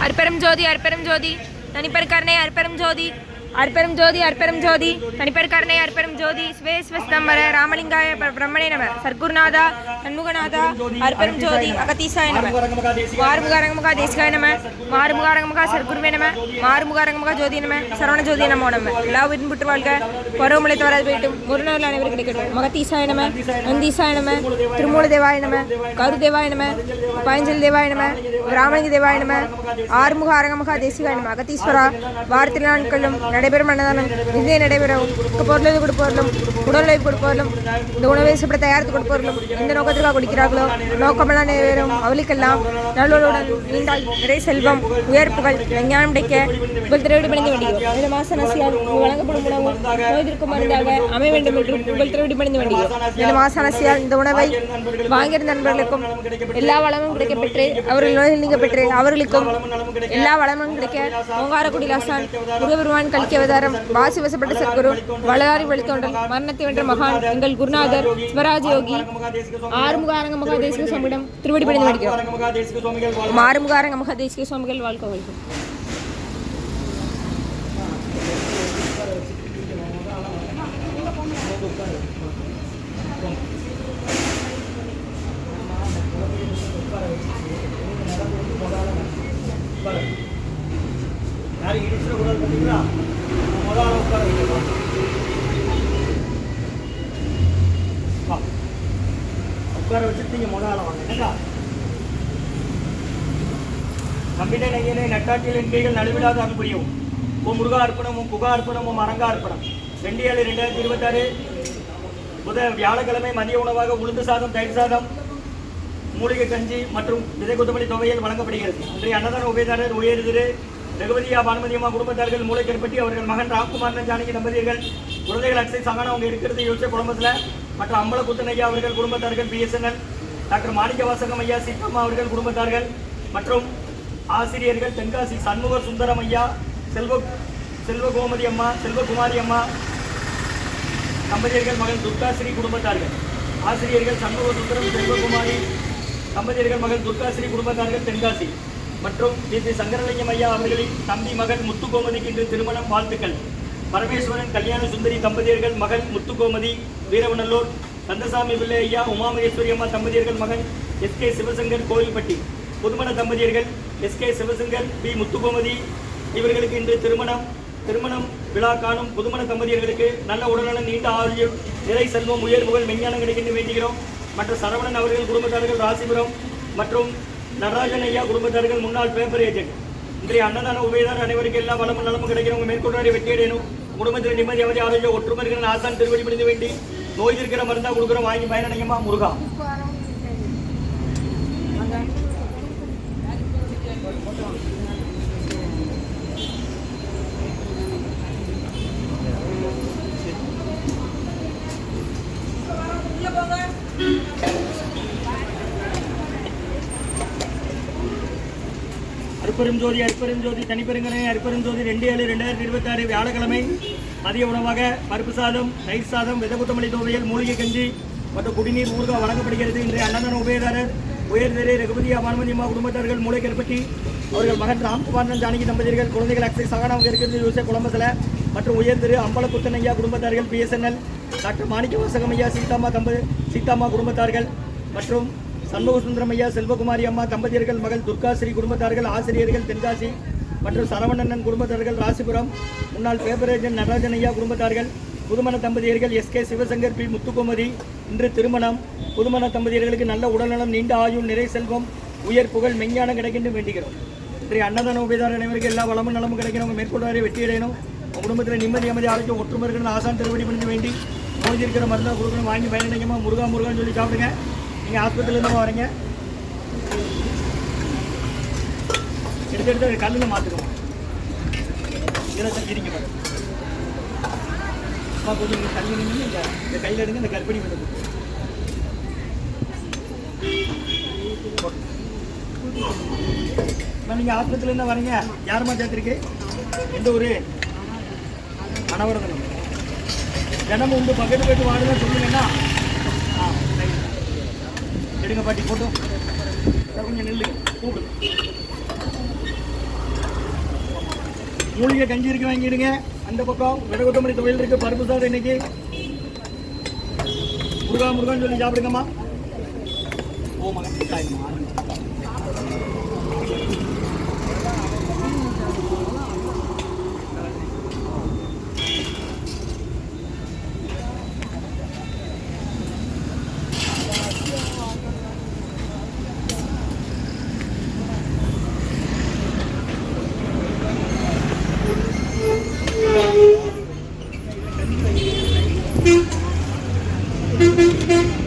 அற்பெரும் ஜோதி அற்பெரும் ஜோதி தனிப்பெரு கருணை அற்பெரும் ஜோதி அற்பெரும் ஜோதி அற்பெரும் ஜோதி தனிப்பெரு கருணை அற்பெரும் ஜோதி ஸ்வேஸ்வஸ்தம்பர ராமலிங்காய பிரம்மணே நம சர்க்குருநாதா சண்முகநாதா அற்பெரும் ஜோதி அகதீசாய நம மாறுமுகாரங்கமுகா தேசிகாய நம மாறுமுகாரங்கமுகா சர்க்குருவே நம மாறுமுகாரங்கமுகா ஜோதி நம சரவண ஜோதி நமோ நம எல்லா விரும்புட்டு வாழ்க பருவமழை தவறாது போயிட்டும் ஒரு நாள் அனைவரும் கிடைக்கட்டும் மகதீசாய நம நந்தீசாய நம திருமூல தேவாய நம கரு தேவாய நம பாயஞ்சல் தேவாய நம ராமலிங்க தேவாய நம ஆறுமுக அரங்கமுகா தேசிகாய நம அகதீஸ்வரா வாரத்தில் நாட்களும் நடைபெறும் அன்னதானம் இதே நடைபெறவும் பொருளை கொடுப்பவர்களும் உடலை கொடுப்பவர்களும் இந்த உணவை சாப்பிட தயாரித்து கொடுப்பவர்களும் எந்த நோக்கத்திற்காக கொடுக்கிறார்களோ நோக்கமெல்லாம் நிறைவேறும் அவளுக்கெல்லாம் நல்லோருடன் நீண்டால் நிறை செல்வம் உயர்ப்புகள் விஞ்ஞானம் கிடைக்க உங்கள் திரைவிடி பணிந்து வேண்டியோ இந்த மாச நசியால் வழங்கப்படும் உணவு நோய்திற்கும் மருந்தாக அமைய வேண்டும் என்றும் உங்கள் திரைவிடி பணிந்து வேண்டியோ இந்த மாச நசியால் இந்த உணவை வாங்கியிருந்த நண்பர்களுக்கும் எல்லா வளமும் கிடைக்கப்பெற்று அவர்கள் நோய்கள் நீங்க பெற்று அவர்களுக்கும் எல்லா வளமும் கிடைக்க ஓங்காரக்குடி லாசான் முருகபெருமான் கல்கி அவதாரம் வாசி வசப்பட்ட சத்குரு வளராரி வழித்தோன்றல் மரணத்தை வென்ற மகான் எங்கள் குருநாதர் ஸ்வராஜ் யோகி ஆறுமுகாரங்க மகாதேசிக சுவாமியிடம் திருவடி பணிந்து வருகிறோம். ஆறுமுகாரங்க மகாதேசிக சுவாமிகள் வாழ்க்கை வாழ்க்கை. உட்கார வச்சுட்டு நீங்கள் முதல்ல வாங்க என்னக்கா நம்பினை நெய்யனை நட்டாட்டில் என் கைகள் நடுவிடாத அன்புரியும் உன் முருகா அர்ப்பணம் உன் புகா அர்ப்பணம் உன் அரங்கா அர்ப்பணம் 2/7/2026 வியாழக்கிழமை மதிய உணவாக உளுந்து சாதம் தயிர் சாதம் மூலிகை கஞ்சி மற்றும் விதை கொத்தமல்லி தொகையில் வழங்கப்படுகிறது. இன்றைய அன்னதான உபயதாரர் உயர்திரு ரகுபதியா பானுமதியம்மா குடும்பத்தார்கள் மூளைக்கற்பட்டி அவர்கள் மகன் ராம்குமார் ஜானகி தம்பதியர்கள் குழந்தைகள் அக்ஷய் சகானா அவங்க இருக்கிறது யோசிச்ச குடும்பத்தில் மற்றும் அம்பலக்குத்தன் ஐயா அவர்கள் குடும்பத்தார்கள் பிஎஸ்என்எல் டாக்டர் மாணிக்கவாசகம் ஐயா சீத்தம்மா அவர்கள் குடும்பத்தார்கள் மற்றும் ஆசிரியர்கள் தென்காசி சண்முக சுந்தரம் ஐயா செல்வகோமதி அம்மா செல்வகுமாரி அம்மா தம்பதியர்கள் மகன் துர்காஸ்ரீ குடும்பத்தார்கள் ஆசிரியர்கள் சண்முக சுந்தரம் செல்வகுமாரி தம்பதியர்கள் மகன் துர்காஸ்ரீ குடும்பத்தார்கள் தென்காசி மற்றும் ஸ்ரீ சங்கரலிங்கம் ஐயா அவர்களின் தம்பி மகன் முத்துகோமதிக்கு இன்று திருமணம் வாழ்த்துக்கள். பரமேஸ்வரன் கல்யாண சுந்தரி தம்பதியர்கள் மகன் முத்துகோமதி வீரவநல்லூர் கந்தசாமி பிள்ளை ஐயா உமாமகேஸ்வரி அம்மா தம்பதியர்கள் மகன் எஸ்கே சிவசங்கர் கோவில்பட்டி புதுமண தம்பதியர்கள் எஸ்கே சிவசங்கர் பி முத்துகோமதி இவர்களுக்கு இன்று திருமணம் விழா காணும் புதுமண தம்பதியர்களுக்கு நல்ல உடல்நலம் நீண்ட ஆயுள் நிறை செல்வம் உயர்வுகள் விஞ்ஞானம் கிடைக்கின்ற வேண்டுகிறோம். மற்ற சரவணன் அவர்கள் குடும்பத்தார்கள் ராசிபுரம் மற்றும் நடராஜன் ஐயா குடும்பத்தார்கள் முன்னாள் பேப்பர் ஏஜென்ட். இன்றைய அன்னதான உபயதார் அனைவருக்கு எல்லா வளமும் நலமும் கிடைக்கிறவங்க மேற்கொண்டாரி வெற்றியடையணும். குடும்பத்தில் நிம்மதி அமைதி ஆரோக்கியம் ஒற்றுமை இருக்கிற ஆசான் திருவடி பிடிந்து வேண்டி நோய் இருக்கிற மருந்தா கொடுக்குறோம் வாங்கி பயனடைங்கம்மா முருகா. அற்பெரும் ஜோதி தனிப்பெருங்கனை அற்பெரும் ஜோதி 2/7/2026 வியாழக்கிழமை மதிய உணவாக பருப்பு சாதம் தயிர் சாதம் விதை கொத்தமல்லி துவையல் மூலிகை கஞ்சி மற்றும் குடிநீர் ஊறுகாய் வழங்கப்படுகிறது. இன்றைய அன்னதான உபயதாரர் உயர்திரு ரகுபதியா பானுமதியம்மா குடும்பத்தார்கள் மூளைக்கற்பட்டி அவர்கள் மகன் ராம்குமார் ஜானகி தம்பதியர்கள் குழந்தைகள் அக்ஷய் சகானா அவங்க இருக்கிறது யோசிச்ச குழம்பத்தில் மற்றும் உயர்திரு அம்பலக்குத்தன் ஐயா குடும்பத்தார்கள் பிஎஸ்என்எல் டாக்டர் மாணிக்கவாசகம் ஐயா சீதாம்மா குடும்பத்தார்கள் மற்றும் சண்முக சுந்தரம் ஐயா செல்வகுமாரி அம்மா தம்பதியர்கள் மகள் துர்காஸ்ரீ குடும்பத்தார்கள் ஆசிரியர்கள் தென்காசி மற்றும் சரவணன் குடும்பத்தார்கள் ராசிபுரம் முன்னாள் பேப்பர் ஏஜென்ட் நடராஜன் ஐயா குடும்பத்தார்கள் புதுமண தம்பதியர்கள் எஸ்கே சிவசங்கர் பி முத்துகோமதி இன்று திருமணம் புதுமண தம்பதியர்களுக்கு நல்ல உடல்நலம் நீண்ட ஆயுள் நிறை செல்வம் உயர் புகழ் மெஞ்ஞானம் கிடைக்கின்ற வேண்டுகிறோம். இன்றைய அன்னதான உபயதார அனைவருக்கு எல்லா வளமும் நலமும் கிடைக்கிறவங்க மேற்கொண்டாரை வெற்றியடையணும். குடும்பத்தில் நிம்மதி அமைதி ஆரோக்கியம் ஒற்றுமை இருக்கிற ஆசான் திருவடி பண்ணி வேண்டி நோய் இருக்கிற மருந்தாக கொடுக்கணும் வாங்கி பயனடைங்கம்மா முருகான்னு சொல்லி சாப்பிடுங்க. நீங்கள் ஹாஸ்பிட்டலேருந்து வரீங்க எடுத்து கல்லில் மாற்றிடுவோம். இதில் இருக்க பாருங்க கொஞ்சம் நீங்கள் தள்ளி நின்று இந்த கையில் எடுங்க இந்த கர்ப்பிணி பண்ணி நீங்கள் ஹாஸ்பிட்டலேருந்து வரீங்க யாருமா சேர்த்துருக்கு எந்த ஊர் மனவரதனம் தினமும் உண்டு பக்கத்து போய்ட்டு வாடுதான் சொல்லுங்கன்னா எடுங்க பாட்டி போட்டோம் கொஞ்சம் நெல்லு கூப்பிடு மூலிகை கஞ்சி இருக்கு வாங்கிடுங்க. அந்த பக்கம் வித கொத்தமல்லி துவையல் இருக்கு, பருப்பு சாதம் இன்னைக்கு. முருகா முருகான்னு சொல்லி சாப்பிடுங்கம்மா. ஓ மகன் Thank you.